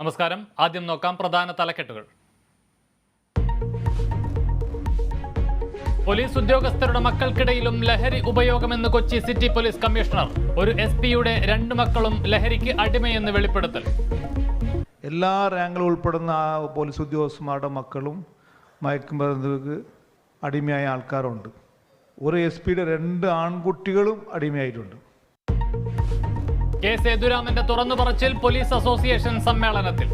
നമസ്കാരം. ആദ്യം നോക്കാം പ്രധാന തലക്കെട്ടുകൾ. പോലീസ് ഉദ്യോഗസ്ഥരുടെ മക്കൾക്കിടയിലും ലഹരി ഉപയോഗമെന്ന് കൊച്ചി സിറ്റി പോലീസ് കമ്മീഷണർ. ഒരു SP-യുടെ 2 മക്കളും ലഹരിക്ക് അടിമയെന്ന് വെളിപ്പെടുത്തൽ. എല്ലാ റാങ്കിലും ഉൾപ്പെടുന്ന പോലീസ് ഉദ്യോഗസ്ഥന്മാരുടെ മക്കളും മയക്കുമരുന്നിന് അടിമയായ ആൾക്കാരുണ്ട്. ഒരു SP-യുടെ 2 ആൺകുട്ടികളും അടിമയായിട്ടുണ്ട്. കെ സേതുരാമന്റെ തുറന്നു പറച്ചിൽ പോലീസ് അസോസിയേഷൻ സമ്മേളനത്തിൽ.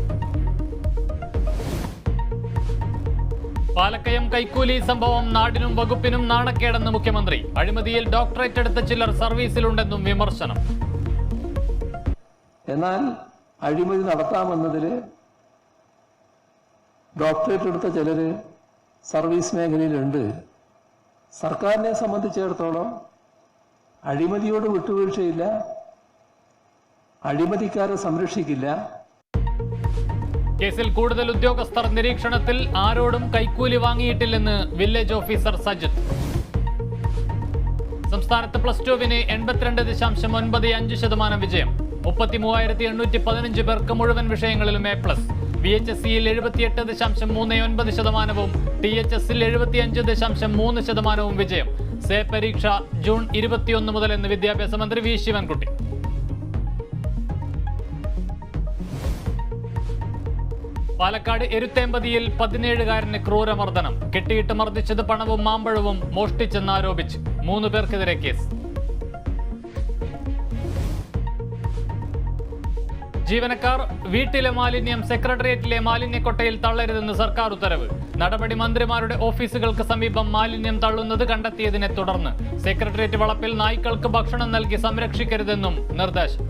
പാലക്കയം കൈക്കൂലി സംഭവം നാടിനും വകുപ്പിനും നാണക്കേടെന്ന് മുഖ്യമന്ത്രി. അഴിമതിയിൽ ഡോക്ടറേറ്റ് എടുത്ത ചിലർ സർവീസിലുണ്ടെന്നും വിമർശനം. എന്നാൽ അഴിമതി നടത്താമെന്നതിൽ ഡോക്ടറേറ്റ് എടുത്ത ചിലര് സർവീസ് മേഖലയിലുണ്ട്. സർക്കാരിനെ സംബന്ധിച്ചിടത്തോളം അഴിമതിയോട് വിട്ടുവീഴ്ചയില്ല, അഴിമതിക്കാരെ സംരക്ഷിക്കില്ല. കേസിൽ കൂടുതൽ ഉദ്യോഗസ്ഥർ നിരീക്ഷണത്തിൽ. ആരോടും കൈക്കൂലി വാങ്ങിയിട്ടില്ലെന്ന് വില്ലേജ് ഓഫീസർ സജിത്ത്. സംസ്ഥാനത്ത് +2-വിന് 82.95% വിജയം. 33,815 പേർക്ക് മുഴുവൻ വിഷയങ്ങളിലും A+. VHSE-യിൽ 78.39%, THS-ൽ 75.3% വിജയം. സേ പരീക്ഷ ജൂൺ 21 മുതൽ എന്ന് വിദ്യാഭ്യാസ മന്ത്രി വി ശിവൻകുട്ടി. പാലക്കാട് എരുത്തേമ്പതിയിൽ 17-കാരന് ക്രൂരമർദ്ദനം. കെട്ടിയിട്ട് മർദ്ദിച്ചത് പണവും മാമ്പഴവും മോഷ്ടിച്ചെന്നാരോപിച്ച് 3 പേർക്കെതിരെ കേസ്. ജീവനക്കാർ വീട്ടിലെ മാലിന്യം സെക്രട്ടേറിയറ്റിലെ മാലിന്യക്കൊട്ടയിൽ തള്ളരുതെന്ന് സർക്കാർ ഉത്തരവ്. നടപടി മന്ത്രിമാരുടെ ഓഫീസുകൾക്ക് സമീപം മാലിന്യം തള്ളുന്നത് കണ്ടെത്തിയതിനെ തുടർന്ന്. സെക്രട്ടേറിയറ്റ് വളപ്പിൽ നായ്ക്കൾക്ക് ഭക്ഷണം നൽകി സംരക്ഷിക്കരുതെന്നും നിർദ്ദേശം.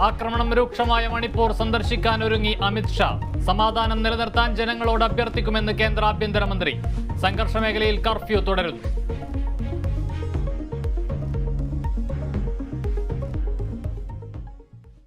ആക്രമണം രൂക്ഷമായ മണിപ്പൂർ സന്ദർശിക്കാൻ ഒരുങ്ങി അമിത് ഷാ. സമാധാനം നിലനിർത്താൻ ജനങ്ങളോട് അഭ്യർത്ഥിക്കുമെന്ന് കേന്ദ്ര ആഭ്യന്തരമന്ത്രി. സംഘർഷ മേഖലയിൽ കർഫ്യൂ തുടരുന്നു.